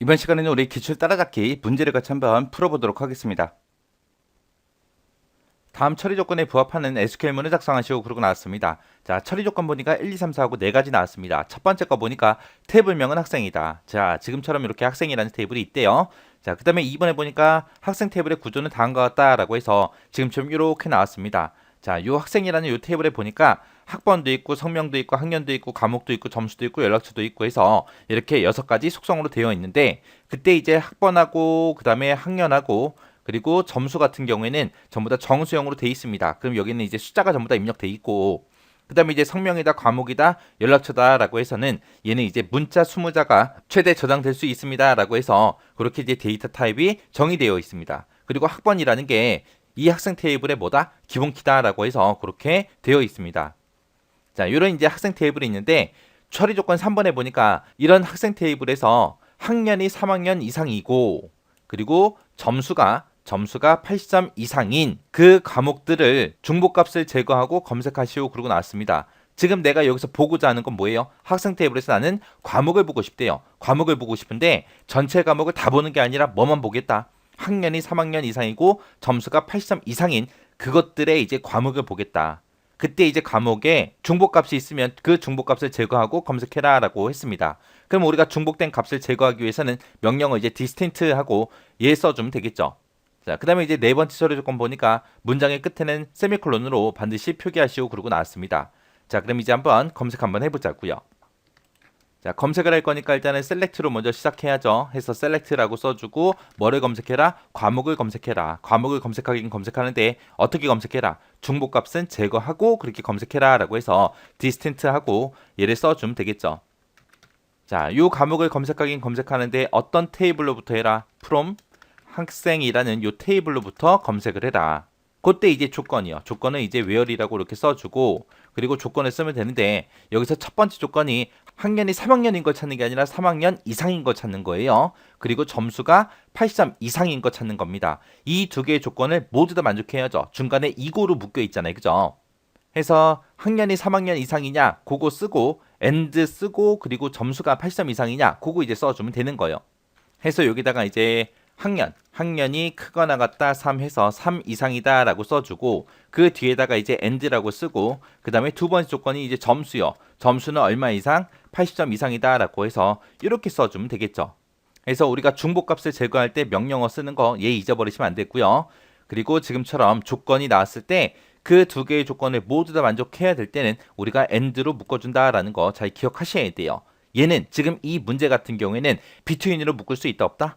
이번 시간에는 우리 기출 따라잡기 문제를 같이 한번 풀어보도록 하겠습니다. 다음 처리 조건에 부합하는 SQL문을 작성하시오 그러고 나왔습니다. 자, 처리 조건 보니까 1, 2, 3, 4하고 4가지 나왔습니다. 첫 번째 거 보니까 테이블명은 학생이다. 자, 지금처럼 이렇게 학생이라는 테이블이 있대요. 자, 그 다음에 2번에 보니까 학생 테이블의 구조는 다음과 같다라고 해서 지금처럼 이렇게 나왔습니다. 자, 요 학생이라는 요 테이블에 보니까 학번도 있고 성명도 있고 학년도 있고 과목도 있고 점수도 있고 연락처도 있고 해서 이렇게 6가지 속성으로 되어 있는데, 그때 이제 학번하고 그 다음에 학년하고 그리고 점수 같은 경우에는 전부 다 정수형으로 돼 있습니다. 그럼 여기는 이제 숫자가 전부 다 입력돼 있고, 그 다음에 이제 성명이다, 과목이다, 연락처다라고 해서는 얘는 이제 문자 20자가 최대 저장될 수 있습니다라고 해서 그렇게 이제 데이터 타입이 정의되어 있습니다. 그리고 학번이라는 게 이 학생 테이블의 뭐다? 기본키다라고 해서 그렇게 되어 있습니다. 자, 이런 이제 학생 테이블이 있는데, 처리 조건 3번에 보니까 이런 학생 테이블에서 학년이 3학년 이상이고 그리고 점수가 80점 이상인 그 과목들을 중복값을 제거하고 검색하시오 그러고 나왔습니다. 지금 내가 여기서 보고자 하는 건 뭐예요? 학생 테이블에서 나는 과목을 보고 싶대요. 과목을 보고 싶은데 전체 과목을 다 보는 게 아니라 뭐만 보겠다. 학년이 3학년 이상이고 점수가 80점 이상인 그것들의 이제 과목을 보겠다. 그때 이제 과목에 중복값이 있으면 그 중복값을 제거하고 검색해라 라고 했습니다. 그럼 우리가 중복된 값을 제거하기 위해서는 명령어 이제 distinct 하고 얘 써주면 되겠죠. 자, 그 다음에 이제 네 번째 처리 조건 보니까 문장의 끝에는 세미콜론으로 반드시 표기하시오 그러고 나왔습니다. 자, 그럼 이제 한번 검색 한번 해보자고요. 자, 검색을 할 거니까 일단은 select로 먼저 시작해야죠. 해서 select라고 써주고 뭐를 검색해라? 과목을 검색해라. 과목을 검색하긴 검색하는데 어떻게 검색해라? 중복값은 제거하고 그렇게 검색해라 라고 해서 distinct 하고 얘를 써주면 되겠죠. 자, 요 과목을 검색하긴 검색하는데 어떤 테이블로부터 해라? from 학생이라는 요 테이블로부터 검색을 해라. 그때 이제 조건이요. 조건은 이제 where이라고 이렇게 써주고, 그리고 조건을 쓰면 되는데 여기서 첫 번째 조건이 학년이 3학년인 걸 찾는 게 아니라 3학년 이상인 걸 찾는 거예요. 그리고 점수가 80점 이상인 걸 찾는 겁니다. 이 두 개의 조건을 모두 다 만족해야죠. 중간에 이고로 묶여 있잖아요. 그죠? 해서 학년이 3학년 이상이냐 그거 쓰고 and 쓰고, 그리고 점수가 80점 이상이냐 그거 이제 써주면 되는 거예요. 해서 여기다가 이제 학년이 크거나 같다 3 해서 3 이상이다 라고 써주고, 그 뒤에다가 이제 and라고 쓰고, 그 다음에 두 번째 조건이 이제 점수요. 점수는 얼마 이상? 80점 이상이다 라고 해서 이렇게 써주면 되겠죠. 그래서 우리가 중복값을 제거할 때 명령어 쓰는 거 얘 잊어버리시면 안 되고요. 그리고 지금처럼 조건이 나왔을 때 그 두 개의 조건을 모두 다 만족해야 될 때는 우리가 and로 묶어준다라는 거 잘 기억하셔야 돼요. 얘는 지금 이 문제 같은 경우에는 between으로 묶을 수 있다 없다?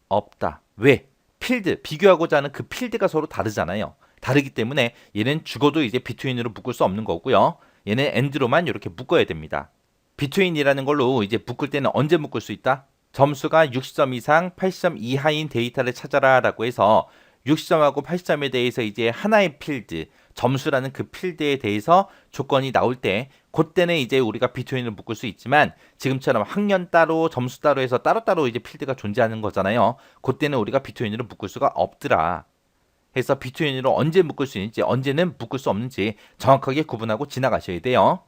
없다. 왜? 필드, 비교하고자 하는 그 필드가 서로 다르잖아요. 다르기 때문에 얘는 죽어도 이제 between으로 묶을 수 없는 거고요. 얘는 and로만 이렇게 묶어야 됩니다. between이라는 걸로 이제 묶을 때는 언제 묶을 수 있다? 점수가 60점 이상, 80점 이하인 데이터를 찾아라 라고 해서 60점하고 80점에 대해서 이제 하나의 필드, 점수라는 그 필드에 대해서 조건이 나올 때 그때는 이제 우리가 between을 묶을 수 있지만, 지금처럼 학년 따로 점수 따로 해서 따로따로 이제 필드가 존재하는 거잖아요. 그때는 우리가 between으로 묶을 수가 없더라. 해서 between으로 언제 묶을 수 있는지 언제는 묶을 수 없는지 정확하게 구분하고 지나가셔야 돼요.